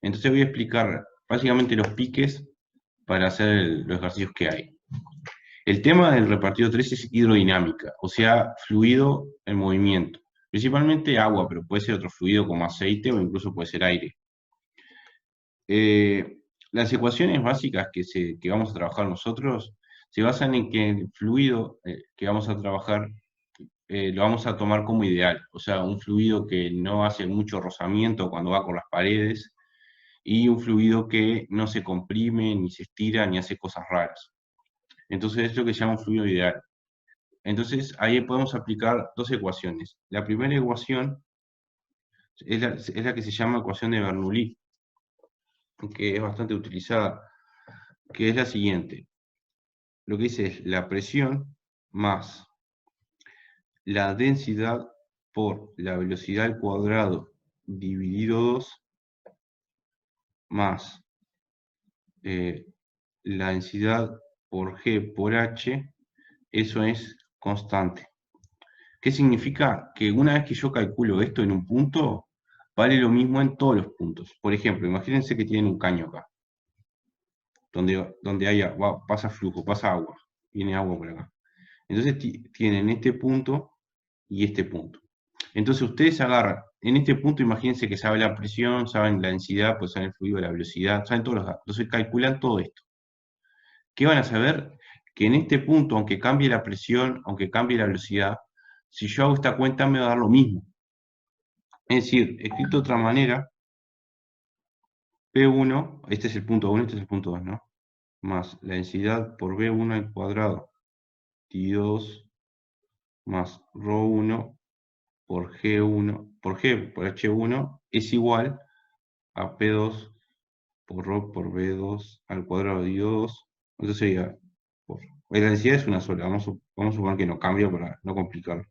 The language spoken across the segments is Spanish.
Entonces voy a explicar básicamente los piques para hacer los ejercicios que hay. El tema del repartido 3 es hidrodinámica, o sea, fluido en movimiento. Principalmente agua, pero puede ser otro fluido como aceite o incluso puede ser aire. Las ecuaciones básicas que vamos a trabajar nosotros se basan en que el fluido que vamos a trabajar lo vamos a tomar como ideal, o sea, un fluido que no hace mucho rozamiento cuando va con las paredes y un fluido que no se comprime, ni se estira, ni hace cosas raras. Entonces es lo que se llama un fluido ideal. Entonces ahí podemos aplicar dos ecuaciones. La primera ecuación es la que se llama ecuación de Bernoulli, que es bastante utilizada, que es la siguiente. Lo que dice es la presión más la densidad por la velocidad al cuadrado dividido 2 más la densidad por G por H, eso es constante. ¿Qué significa? Que una vez que yo calculo esto en un punto, vale lo mismo en todos los puntos. Por ejemplo, imagínense que tienen un caño acá, donde pasa flujo, pasa agua, viene agua por acá. Entonces tienen este punto y este punto. Entonces ustedes agarran, en este punto imagínense que saben la presión, saben la densidad, pues saben el fluido, la velocidad, saben todos los datos. Entonces calculan todo esto. ¿Qué van a saber? Que en este punto, aunque cambie la presión, aunque cambie la velocidad, si yo hago esta cuenta me va a dar lo mismo. Es decir, escrito de otra manera, P1, este es el punto 1, este es el punto 2, ¿no? Más la densidad por V1 al cuadrado, T2, más ρ1 por G1, por H1, es igual a P2 por ρ por V2 al cuadrado dividido 2. Entonces sería, la densidad es una sola, vamos a suponer que no cambia para no complicarlo.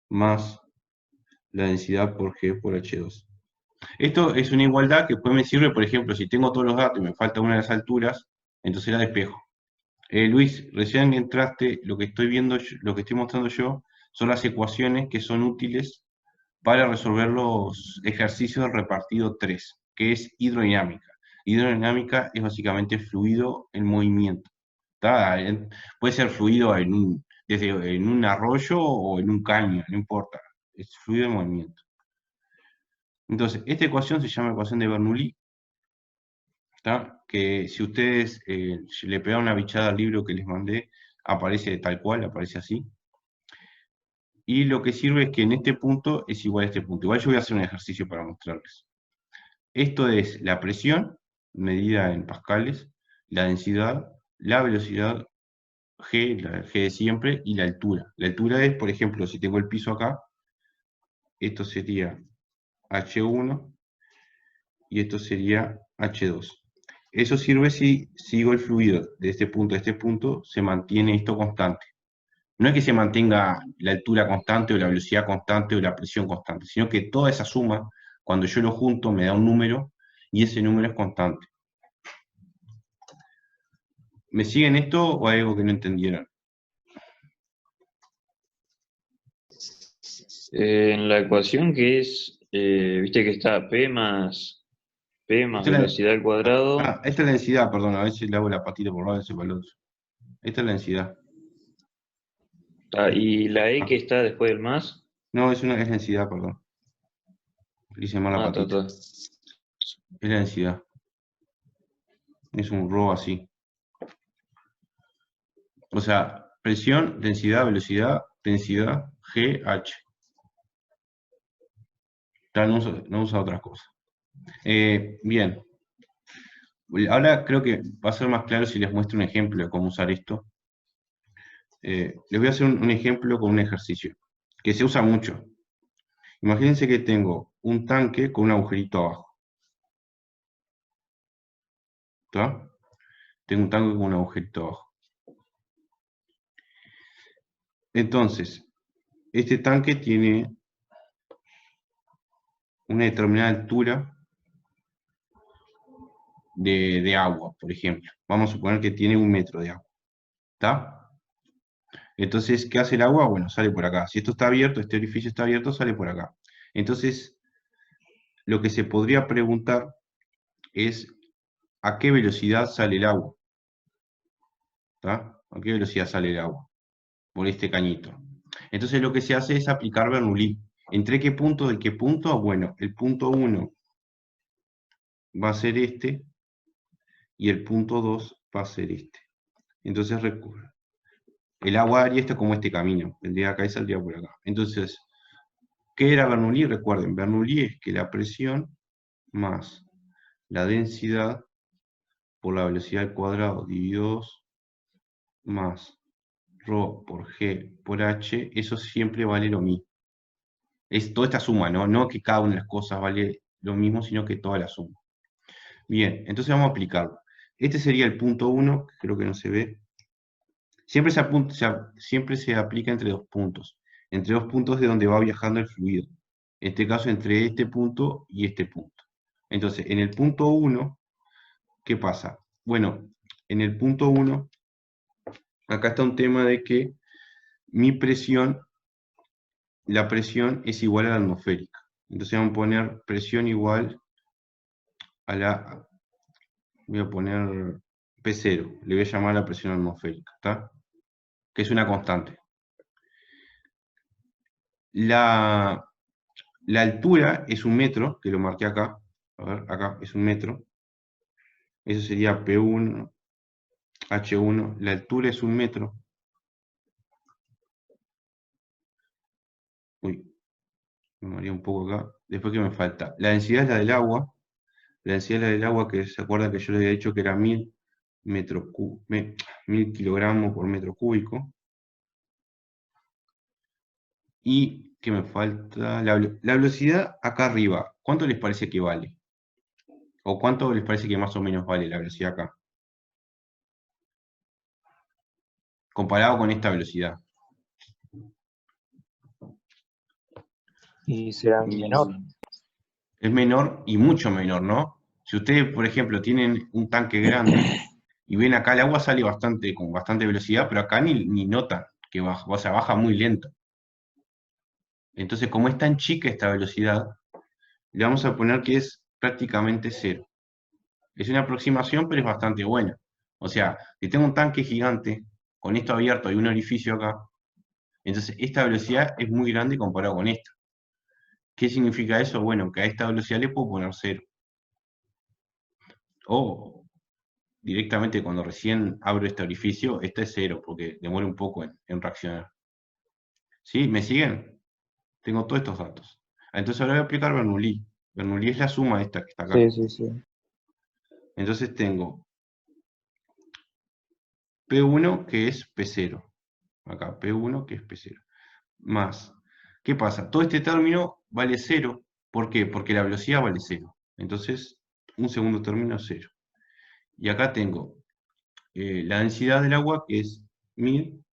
Más la densidad por G por H2. Esto es una igualdad que después me sirve, por ejemplo, si tengo todos los datos y me falta una de las alturas, entonces la despejo. Luis, recién entraste, lo que estoy viendo, lo que estoy mostrando yo, son las ecuaciones que son útiles para resolver los ejercicios del repartido 3, que es hidrodinámica. Hidrodinámica es básicamente fluido en movimiento. Puede ser fluido desde en un arroyo o en un caño, no importa, es fluido en movimiento. Entonces, esta ecuación se llama ecuación de Bernoulli, que si ustedes si le pegan una bichada al libro que les mandé, aparece tal cual, aparece así. Y lo que sirve es que en este punto es igual a este punto. Igual yo voy a hacer un ejercicio para mostrarles. Esto es la presión, medida en pascales, la densidad, la velocidad, G, la G de siempre, y la altura. La altura es, por ejemplo, si tengo el piso acá, esto sería H1 y esto sería H2. Eso sirve si sigo el fluido de este punto a este punto, se mantiene esto constante. No es que se mantenga la altura constante o la velocidad constante o la presión constante, sino que toda esa suma, cuando yo lo junto, me da un número y ese número es constante. ¿Me siguen esto o hay algo que no entendieron? En la ecuación que es, viste que está P más Esta es la, velocidad al cuadrado. esta es la densidad, perdón, a veces le hago la patita por un lado y a veces por el otro. Esta es la densidad. Y la E Ah, que está después del más. no, es densidad, perdón. Le hice mal la patita. Ta. Es la densidad. Es un ρ así. O sea, presión, densidad, velocidad, densidad, G, H. No usa otras cosas. Bien. Ahora creo que va a ser más claro si les muestro un ejemplo de cómo usar esto. Les voy a hacer un ejemplo con un ejercicio que se usa mucho. Imagínense que tengo un tanque con un agujerito abajo. ¿Está? Tengo un tanque con un agujerito abajo. Entonces, este tanque tiene una determinada altura de agua, por ejemplo. Vamos a suponer que tiene 1 metro de agua. ¿Está? Entonces, ¿qué hace el agua? Bueno, sale por acá. Si esto está abierto, este orificio está abierto, sale por acá. Entonces, lo que se podría preguntar es a qué velocidad sale el agua. ¿Está? ¿A qué velocidad sale el agua? Por este cañito. Entonces lo que se hace es aplicar Bernoulli. ¿Entre qué punto y qué punto? Bueno, el punto 1 va a ser este, y el punto 2 va a ser este. Entonces recuerda, el agua haría esto como este camino, vendría acá y saldría por acá. Entonces, ¿qué era Bernoulli? Recuerden, Bernoulli es que la presión más la densidad por la velocidad al cuadrado dividido 2 más ρ por g por h, eso siempre vale lo mismo. Es toda esta suma, ¿no? No que cada una de las cosas vale lo mismo, sino que toda la suma. Bien, entonces vamos a aplicarlo. Este sería el punto 1, que creo que no se ve. Siempre se aplica entre dos puntos. Entre dos puntos de donde va viajando el fluido. En este caso, entre este punto y este punto. Entonces, en el punto 1, ¿qué pasa? Bueno, en el punto 1, acá está un tema de que mi presión, la presión es igual a la atmosférica. Entonces vamos a poner presión igual a la, voy a poner P0, le voy a llamar la presión atmosférica, ¿está? Que es una constante. La altura es un metro, que lo marqué acá, a ver, acá es un metro. Eso sería P1, H1, la altura es un metro. Uy, me mareé un poco acá. Después, ¿qué me falta? La densidad es la del agua. La densidad es la del agua, que se acuerdan que yo les había dicho que era 1000 kilogramos por metro cúbico. Y, ¿qué me falta? La velocidad acá arriba, ¿cuánto les parece que vale? ¿O cuánto les parece que más o menos vale la velocidad acá? Comparado con esta velocidad. Y será menor. Es menor y mucho menor, ¿no? Si ustedes, por ejemplo, tienen un tanque grande y ven acá el agua sale con bastante velocidad, pero acá ni notan que baja, o sea, baja muy lento. Entonces, como es tan chica esta velocidad, le vamos a poner que es prácticamente cero. Es una aproximación, pero es bastante buena. O sea, si tengo un tanque gigante, con esto abierto y un orificio acá, entonces esta velocidad es muy grande comparado con esta. ¿Qué significa eso? Bueno, que a esta velocidad le puedo poner cero. O directamente cuando recién abro este orificio, este es cero, porque demora un poco en reaccionar. ¿Sí? ¿Me siguen? Tengo todos estos datos. Entonces ahora voy a aplicar Bernoulli. Bernoulli es la suma esta que está acá. Sí, sí, sí. Entonces tengo P1 que es P0. Acá, P1 que es P0. Más, ¿qué pasa? Todo este término vale 0. ¿Por qué? Porque la velocidad vale 0. Entonces, un segundo término es 0. Y acá tengo la densidad del agua, que es 1000,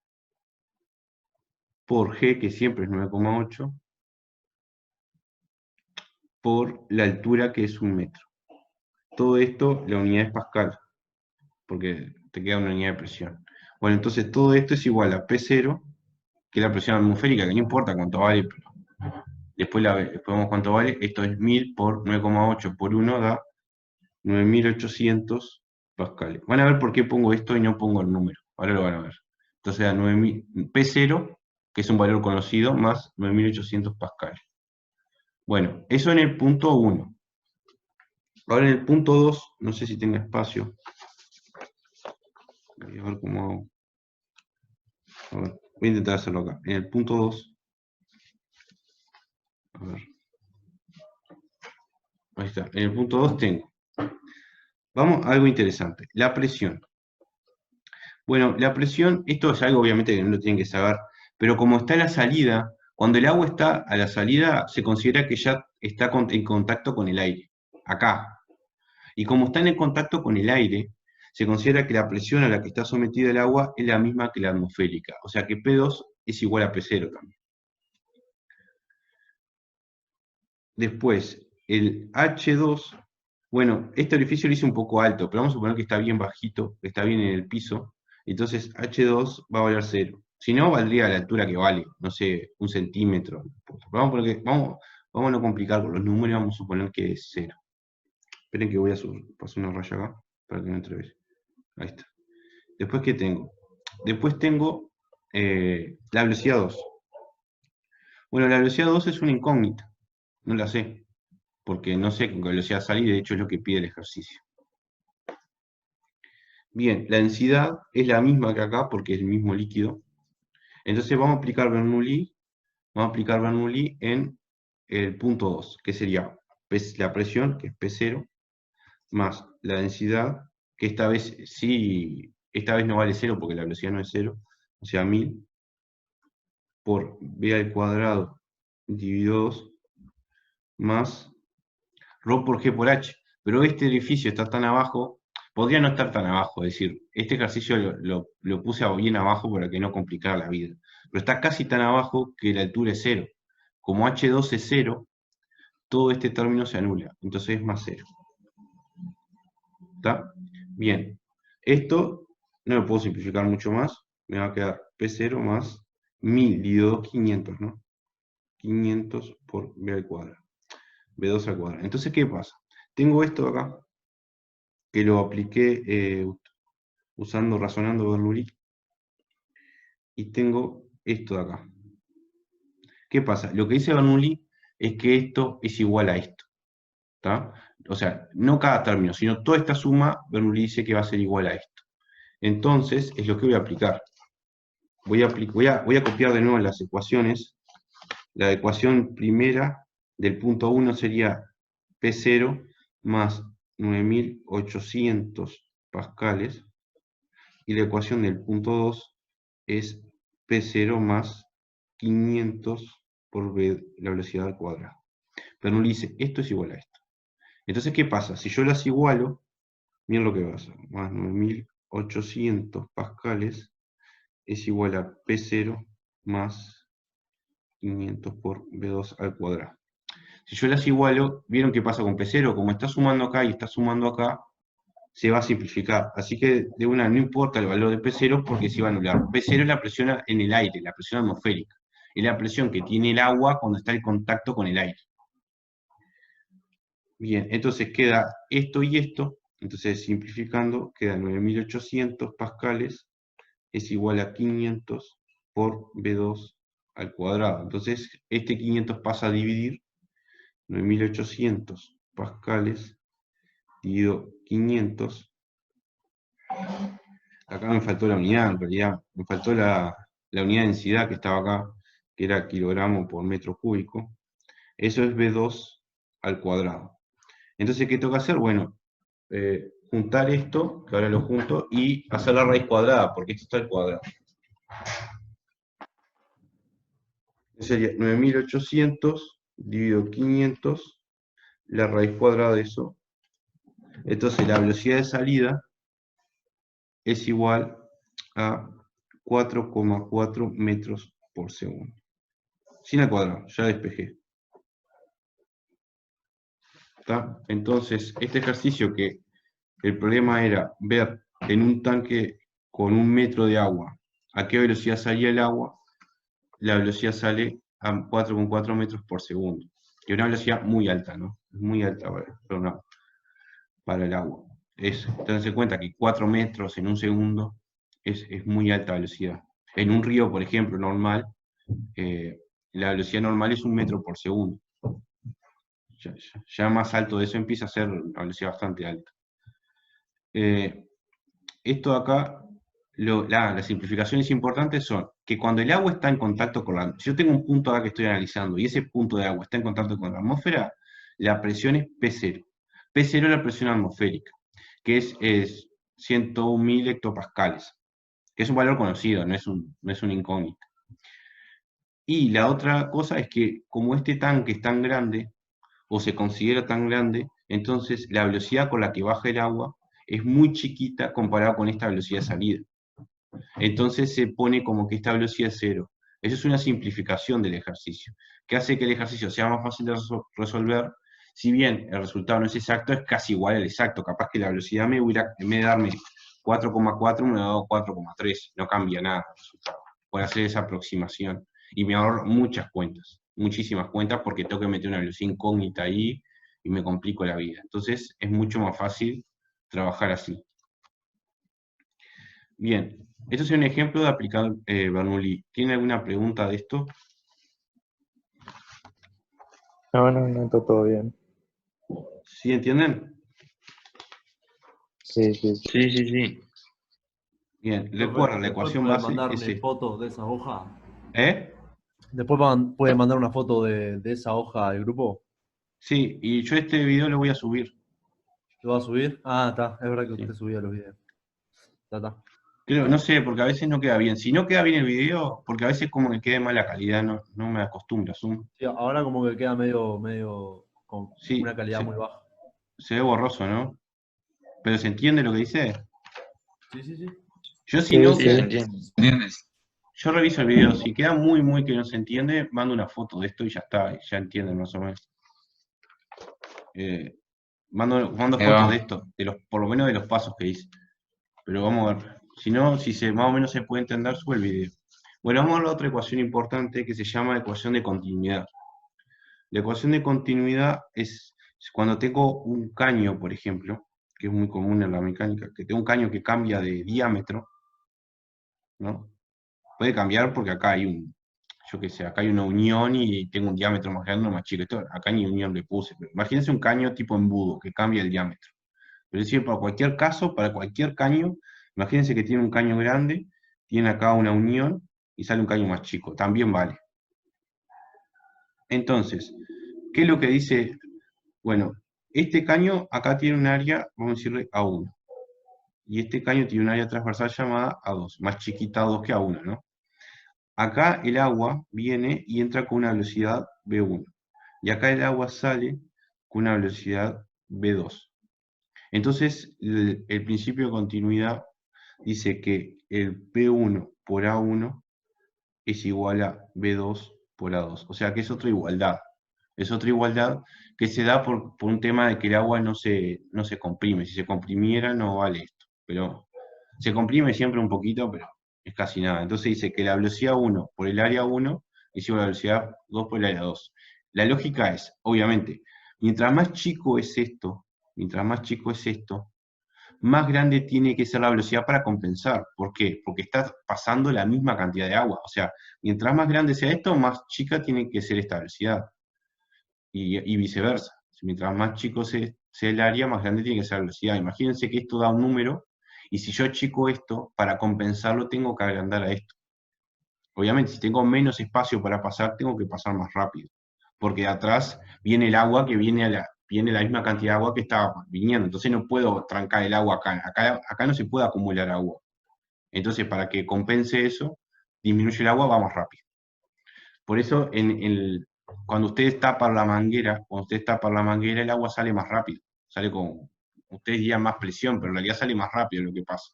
por G, que siempre es 9,8, por la altura, que es 1 metro. Todo esto, la unidad es Pascal, porque te queda una unidad de presión. Bueno, entonces todo esto es igual a P0, que es la presión atmosférica, que no importa cuánto vale, pero después vemos cuánto vale. Esto es 1000 por 9,8 por 1 da 9800 pascales. Van a ver por qué pongo esto y no pongo el número. Ahora lo van a ver. Entonces da 9000, P0, que es un valor conocido, más 9800 pascales. Bueno, eso en el punto 1. Ahora en el punto 2, no sé si tenga espacio. Voy a ver cómo hago. A ver, voy a intentar hacerlo acá. En el punto 2. A ver. Ahí está. En el punto 2 tengo. Vamos a algo interesante. La presión. Bueno, la presión, esto es algo obviamente que no lo tienen que saber, pero como está a la salida, cuando el agua está a la salida, se considera que ya está en contacto con el aire, acá. Y como está en contacto con el aire, se considera que la presión a la que está sometida el agua es la misma que la atmosférica, o sea que P2 es igual a P0 también. Después, el H2, bueno, este orificio lo hice un poco alto, pero vamos a suponer que está bien bajito, que está bien en el piso, entonces H2 va a valer 0. Si no, valdría a la altura que vale, no sé, 1 centímetro. Vamos a no complicar con los números, vamos a suponer que es 0. Esperen que voy a pasar una raya acá, para que no entre bien. Ahí está. Después, ¿qué tengo? Después tengo la velocidad 2. Bueno, la velocidad 2 es una incógnita. No la sé, porque no sé con qué velocidad salir, de hecho es lo que pide el ejercicio. Bien, la densidad es la misma que acá, porque es el mismo líquido. Entonces vamos a aplicar Bernoulli en el punto 2, que sería la presión, que es P0, más la densidad, que esta vez sí, esta vez no vale 0 porque la velocidad no es 0, o sea 1000, por B al cuadrado dividido 2, más ρ por G por H. Pero este edificio está tan abajo, podría no estar tan abajo, es decir, este ejercicio lo puse bien abajo para que no complicara la vida. Pero está casi tan abajo que la altura es 0. Como H2 es 0, todo este término se anula, entonces es más 0. ¿Está? Bien. Esto no lo puedo simplificar mucho más. Me va a quedar P0 más 1000 dividido 2, 500, ¿no? 500 por B al cuadrado. B2 al cuadrado. Entonces, ¿qué pasa? Tengo esto acá, que lo apliqué razonando Bernoulli, y tengo esto de acá. ¿Qué pasa? Lo que dice Bernoulli es que esto es igual a esto. ¿Está? O sea, no cada término, sino toda esta suma, Bernoulli dice que va a ser igual a esto. Entonces, es lo que voy a aplicar. Voy a copiar de nuevo las ecuaciones. La ecuación primera del punto 1 sería P0 más 9800 pascales. Y la ecuación del punto 2 es P0 más 500 por V, la velocidad al cuadrado. Bernoulli dice, esto es igual a esto. Entonces, ¿qué pasa? Si yo las igualo, miren lo que va a hacer. Más 9800 pascales es igual a P0 más 500 por B2 al cuadrado. Si yo las igualo, ¿vieron qué pasa con P0? Como está sumando acá y está sumando acá, se va a simplificar. Así que de una no importa el valor de P0 porque se va a anular. P0 es la presión en el aire, la presión atmosférica. Es la presión que tiene el agua cuando está en contacto con el aire. Bien, entonces queda esto y esto. Entonces simplificando, queda 9800 pascales es igual a 500 por B2 al cuadrado. Entonces este 500 pasa a dividir 9800 pascales dividido 500. Acá me faltó la unidad, en realidad. Me faltó la unidad de densidad que estaba acá, que era kilogramo por metro cúbico. Eso es B2 al cuadrado. Entonces, ¿qué tengo que hacer? Bueno, juntar esto, que ahora lo junto, y hacer la raíz cuadrada, porque esto está al cuadrado. Sería 9800 dividido 500, la raíz cuadrada de eso. Entonces, la velocidad de salida es igual a 4,4 metros por segundo. Sin al cuadrado, ya despejé. ¿Está? Entonces, este ejercicio que el problema era ver en un tanque con 1 metro de agua a qué velocidad salía el agua, la velocidad sale a 4,4 metros por segundo. Que es una velocidad muy alta, ¿no? Muy alta para el agua. Tenganse en cuenta que 4 metros en un segundo es muy alta velocidad. En un río, por ejemplo, normal, la velocidad normal es 1 metro por segundo. Ya más alto de eso empieza a ser una velocidad bastante alta. Esto de acá, las simplificaciones importantes son que cuando el agua está en contacto con la... Si yo tengo un punto acá que estoy analizando y ese punto de agua está en contacto con la atmósfera, la presión es P0. P0 es la presión atmosférica, que es 101.000 hectopascales, que es un valor conocido, no es un incógnito. Y la otra cosa es que como este tanque es tan grande, o se considera tan grande, entonces la velocidad con la que baja el agua es muy chiquita comparada con esta velocidad de salida. Entonces se pone como que esta velocidad es cero. Eso es una simplificación del ejercicio, que hace que el ejercicio sea más fácil de resolver, si bien el resultado no es exacto, es casi igual al exacto. Capaz que la velocidad me hubiera, en vez de darme 4,4, me ha dado 4,3. No cambia nada el resultado. Por hacer esa aproximación. Y me ahorro muchas cuentas, muchísimas cuentas, porque tengo que meter una velocidad incógnita ahí, y me complico la vida. Entonces es mucho más fácil trabajar así. Bien, esto es un ejemplo de aplicar Bernoulli. ¿Tiene alguna pregunta de esto? No, no, no, está todo bien. ¿Sí entienden? Sí, sí, sí. Sí, sí, sí. Bien, Profe, recuerda, la después ecuación puede base es mandarme esta. fotos de esa hoja. ¿Eh? Después puede mandar una foto de esa hoja al grupo. Sí, y yo este video lo voy a subir. ¿Lo va a subir? Ah, está. Es verdad que Sí. usted subía los videos. Está. Creo, no sé, porque a veces no queda bien. Si no queda bien el video, porque a veces como que quede mala calidad, no me acostumbro. Sí, ahora como que queda medio con una Sí, calidad muy baja. se ve borroso, ¿no? Pero ¿se entiende lo que dice? Sí, sí, sí. Yo si Sí, no, Sí, se sí. entiende. yo reviso el video. Si queda muy que no se entiende, mando una foto de esto y ya está, ya entienden más o menos. Mando Ahí fotos va. de esto, por lo menos de los pasos que hice. Pero vamos a ver. Si no, más o menos se puede entender, sube el video. Bueno, vamos a la otra ecuación importante que se llama ecuación de continuidad. La ecuación de continuidad es cuando tengo un caño, por ejemplo, que es muy común en la mecánica, que tengo un caño que cambia de diámetro, ¿no? Puede cambiar porque acá hay yo qué sé, acá hay una unión y tengo un diámetro más grande o más chico. Acá ni unión le puse, pero imagínense un caño tipo embudo que cambia el diámetro. Es decir, para cualquier caso, para cualquier caño, imagínense que tiene un caño grande, tiene acá una unión y sale un caño más chico, también vale. Entonces, ¿qué es lo que dice? Bueno, este caño acá tiene un área, vamos a decirle A1, y este caño tiene un área transversal llamada A2, más chiquita A2 que A1, ¿no? Acá el agua viene y entra con una velocidad B1, y acá el agua sale con una velocidad B2. Entonces, el principio de continuidad dice que el P1 por A1 es igual a B2 por A2. O sea que es otra igualdad. Es otra igualdad que se da por un tema de que el agua no se comprime. Si se comprimiera no vale esto. Pero se comprime siempre un poquito, pero es casi nada. Entonces dice que la velocidad 1 por el área 1 es igual a la velocidad 2 por el área 2. La lógica es, obviamente, mientras más chico es esto, más grande tiene que ser la velocidad para compensar. ¿Por qué? Porque está pasando la misma cantidad de agua. O sea, mientras más grande sea esto, más chica tiene que ser esta velocidad. Y viceversa. Mientras más chico sea el área, más grande tiene que ser la velocidad. Imagínense que esto da un número, y si yo achico esto, para compensarlo tengo que agrandar a esto. Obviamente, si tengo menos espacio para pasar, tengo que pasar más rápido. Porque de atrás viene el agua que viene la misma cantidad de agua que estaba viniendo. Entonces no puedo trancar el agua acá. Acá no se puede acumular agua. Entonces, para que compense eso, disminuye el agua, va más rápido. Por eso, cuando ustedes tapan la manguera, el agua sale más rápido. Sale con, ustedes dirían más presión, pero en realidad sale más rápido lo que pasa.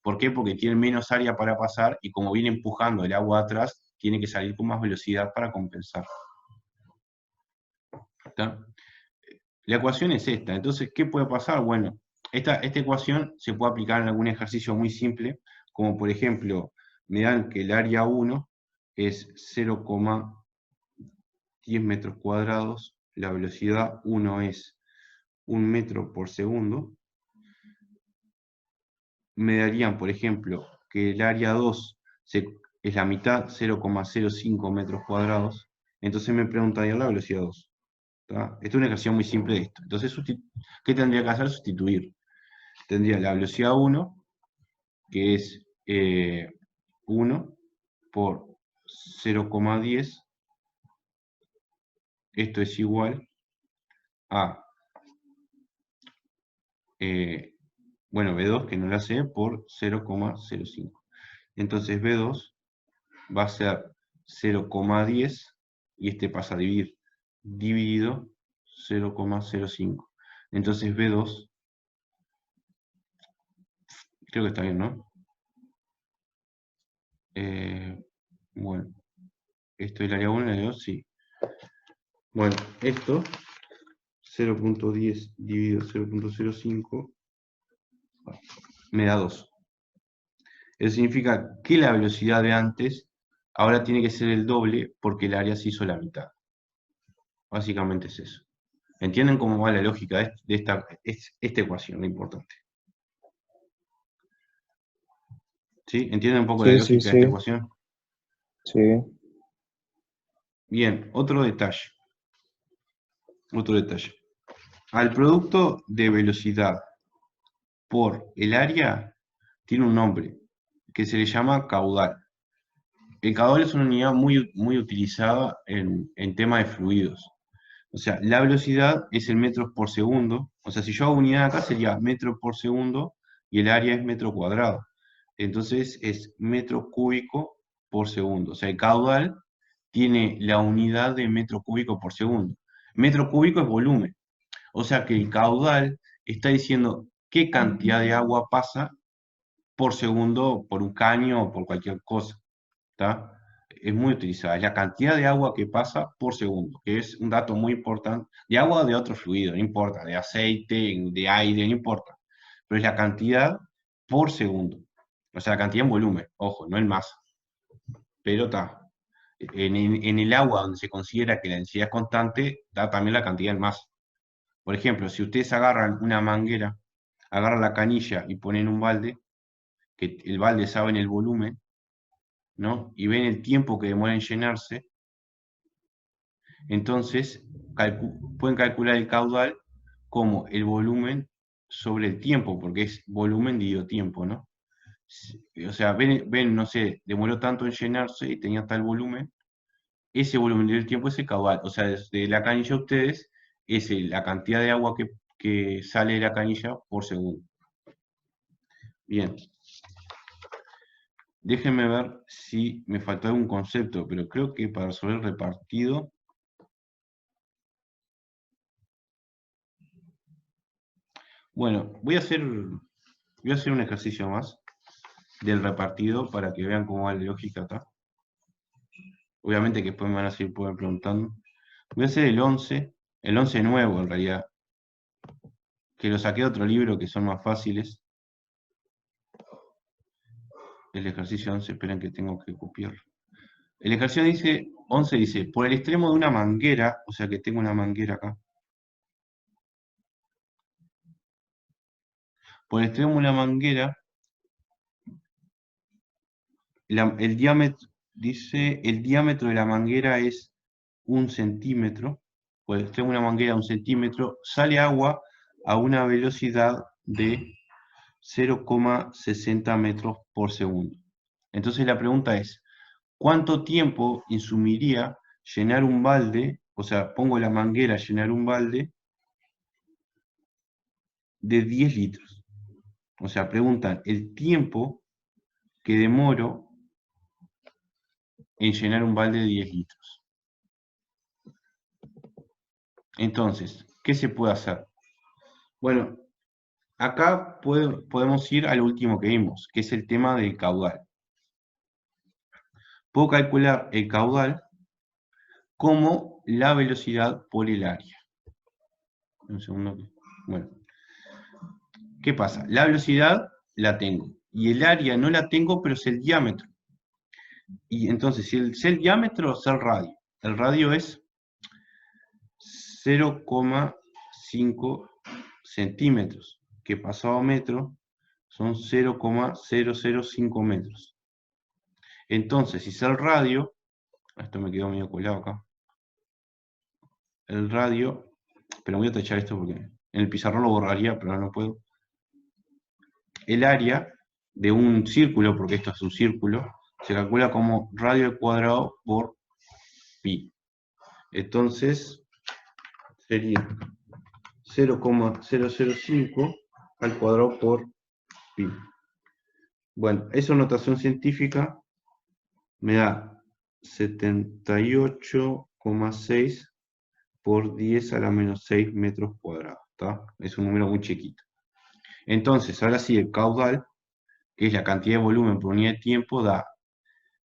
¿Por qué? Porque tiene menos área para pasar y como viene empujando el agua atrás, tiene que salir con más velocidad para compensar. ¿Está? La ecuación es esta. Entonces, ¿qué puede pasar? Bueno, esta ecuación se puede aplicar en algún ejercicio muy simple, como por ejemplo, me dan que el área 1 es 0,10 metros cuadrados, la velocidad 1 es 1 metro por segundo. Me darían, por ejemplo, que el área 2 es la mitad, 0,05 metros cuadrados. Entonces me preguntaría la velocidad 2. ¿Está? Esta es una ecuación muy simple de esto. Entonces, ¿qué tendría que hacer? Sustituir. Tendría la velocidad 1, que es 1 por 0,10. Esto es igual a, bueno, B2, que no la sé, por 0,05. Entonces B2 va a ser 0,10 y este pasa a dividir, dividido 0,05. Entonces B2, creo que está bien, ¿no? Bueno, esto es el área 1 y el área 2, sí. Bueno, esto, 0,10 dividido 0,05, me da 2. Eso significa que la velocidad de antes ahora tiene que ser el doble porque el área se hizo la mitad. Básicamente es eso. ¿Entienden cómo va la lógica de esta ecuación, lo importante? ¿Sí? ¿Entienden un poco la Sí, sí, lógica de esta sí. ecuación? Sí. Bien, otro detalle. Otro detalle. Al producto de velocidad por el área tiene un nombre que se le llama caudal. El caudal es una unidad muy utilizada en temas de fluidos. O sea, la velocidad es el metros por segundo. O sea, si yo hago unidad acá sería metro por segundo y el área es metro cuadrado. Entonces es metro cúbico por segundo. O sea, el caudal tiene la unidad de metro cúbico por segundo. Metro cúbico es volumen. O sea que el caudal está diciendo qué cantidad de agua pasa por segundo por un caño o por cualquier cosa. ¿Está? Es muy utilizada. Es la cantidad de agua que pasa por segundo, que es un dato muy importante. De agua o de otro fluido, no importa. De aceite, de aire, no importa. Pero es la cantidad por segundo. O sea, la cantidad en volumen. Ojo, no en masa. Pero está. En el agua donde se considera que la densidad es constante, da también la cantidad en masa. Por ejemplo, si ustedes agarran una manguera, agarran la canilla y ponen un balde, que el balde sabe en el volumen, ¿no? Y ven el tiempo que demora en llenarse, entonces pueden calcular el caudal como el volumen sobre el tiempo, porque es volumen dividido tiempo, ¿no? O sea, ven, no sé, demoró tanto en llenarse y tenía tal volumen, ese volumen del tiempo es el caudal. O sea, desde la canilla a ustedes es la cantidad de agua que sale de la canilla por segundo. Bien. Déjenme ver si me faltó algún concepto, pero creo que para resolver el repartido... Bueno, voy a hacer un ejercicio más del repartido para que vean cómo va la lógica acá. Obviamente que después me van a seguir preguntando. Voy a hacer el 11 nuevo en realidad, que lo saqué de otro libro que son más fáciles. El ejercicio 11, esperen que tengo que copiarlo. El ejercicio 11 dice, por el extremo de una manguera, o sea que tengo una manguera acá. Por el extremo de una manguera, el diámetro, dice, el diámetro de la manguera es 1 centímetro. Por el extremo de una manguera 1 centímetro, sale agua a una velocidad de 0,60 metros por segundo. Entonces la pregunta es, ¿cuánto tiempo insumiría llenar un balde? O sea, pongo la manguera a llenar un balde de 10 litros. O sea, preguntan el tiempo que demoro en llenar un balde de 10 litros. Entonces, ¿qué se puede hacer? Bueno, acá podemos ir al último que vimos, que es el tema del caudal. Puedo calcular el caudal como la velocidad por el área. Un segundo. Bueno, ¿qué pasa? La velocidad la tengo y el área no la tengo, pero es el diámetro. Y entonces, si es el diámetro, es el radio. El radio es 0,5 centímetros, que pasado a metro son 0,005 metros. Entonces, si es el radio, esto me quedó medio colado acá, el radio, pero voy a tachar esto porque en el pizarrón lo borraría, pero ahora no puedo. El área de un círculo, porque esto es un círculo, se calcula como radio al cuadrado por pi. Entonces, sería 0,005 al cuadrado por pi. Bueno, esa notación científica me da 78,6 por 10 a la menos 6 metros cuadrados. ¿Está? Es un número muy chiquito. Entonces, ahora sí, el caudal, que es la cantidad de volumen por unidad de tiempo,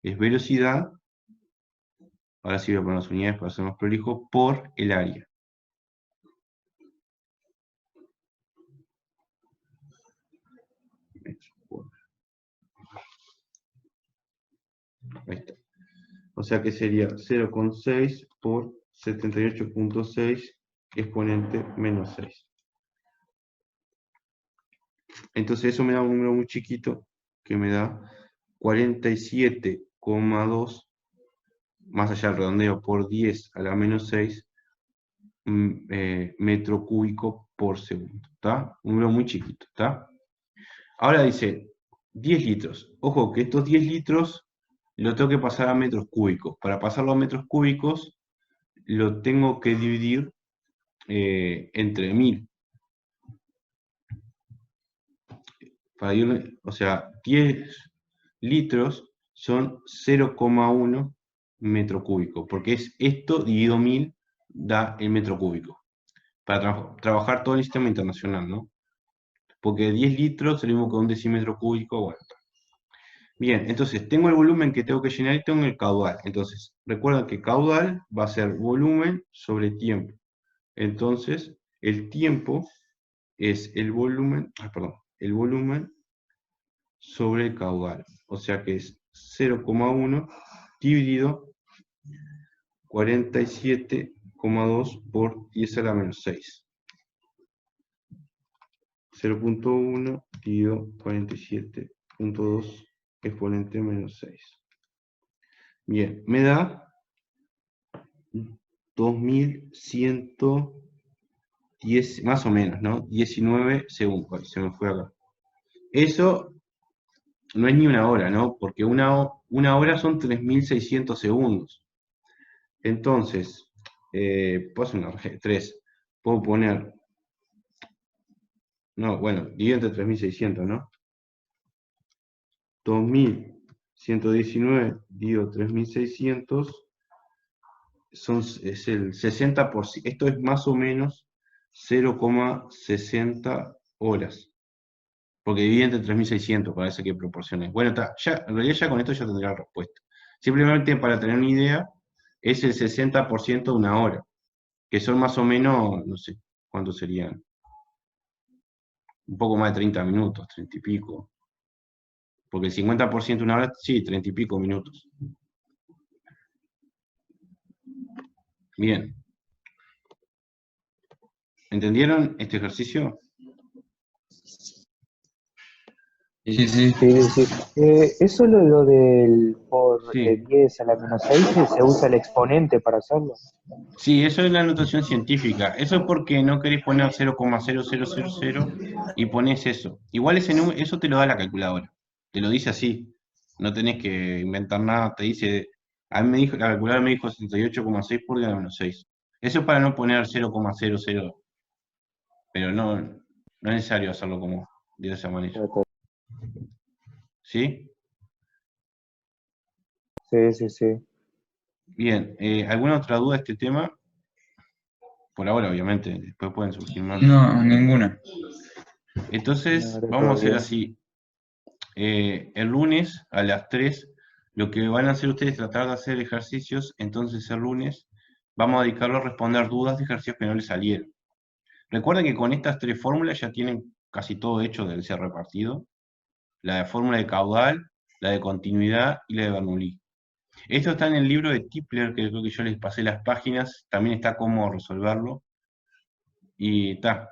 es velocidad, ahora sí voy a poner las unidades para ser más prolijo, por el área. Ahí está. O sea que sería 0,6 por 78,6 exponente menos 6. Entonces eso me da un número muy chiquito, que me da 47,2, más allá del redondeo, por 10 a la menos 6 metro cúbico por segundo, ¿está? Un número muy chiquito, ¿está? Ahora dice 10 litros. Ojo, que estos 10 litros lo tengo que pasar a metros cúbicos. Para pasarlo a metros cúbicos, lo tengo que dividir entre 1000. O sea, 10 litros son 0,1 metro cúbico, porque es esto dividido 1000 da el metro cúbico. Para trabajar todo el sistema internacional, ¿no? Porque 10 litros es lo mismo que un decímetro cúbico, bueno. Bien, entonces tengo el volumen que tengo que llenar y tengo el caudal. Entonces, recuerden que caudal va a ser volumen sobre tiempo. Entonces, el tiempo es el volumen, el volumen sobre el caudal. O sea que es 0,1 dividido 47,2 por 10 a la menos 6. 0,1 dividido 47,2 exponente menos 6. Bien, me da 2110, más o menos, ¿no? 19 segundos. Ay, se me fue acá. Eso no es ni una hora, ¿no? Porque una hora son 3600 segundos. Entonces, puedo hacer una 3. Puedo poner... No, bueno, divido entre 3600, ¿no? 2119 dividido 3600 es el 60%. Esto es más o menos 0,60 horas. Porque divide entre 3600, parece que proporciones. Bueno, en realidad ya con esto ya tendré la respuesta. Simplemente para tener una idea, es el 60% de una hora. Que son más o menos, no sé, ¿cuántos serían? Un poco más de 30 minutos, 30 y pico. Porque el 50% de una hora, sí, 30 y pico minutos. Bien. ¿Entendieron este ejercicio? Sí. Sí, sí. Eso lo del por Sí. 10 a la menos 6, se usa el exponente para hacerlo. Sí, eso es la notación científica. Eso es porque no querés poner 0,0000 y pones eso. Igual eso te lo da la calculadora. Te lo dice así. No tenés que inventar nada. Te dice, a mí me dijo, la calculadora me dijo 68,6 por 10 a la menos 6. Eso es para no poner 0,00. Pero no es necesario hacerlo como de esa manera. ¿Sí? Sí. Bien. ¿Alguna otra duda de este tema? Por ahora, obviamente. Después pueden surgir más. No, ninguna. Entonces, No, vamos a hacer bien. así. El lunes a las 3, lo que van a hacer ustedes es tratar de hacer ejercicios. Entonces, el lunes vamos a dedicarlo a responder dudas de ejercicios que no les salieron. Recuerden que con estas 3 fórmulas ya tienen casi todo hecho del cierre partido. La de fórmula de caudal, la de continuidad y la de Bernoulli. Esto está en el libro de Tipler, que creo que yo les pasé las páginas. También está cómo resolverlo. Y está.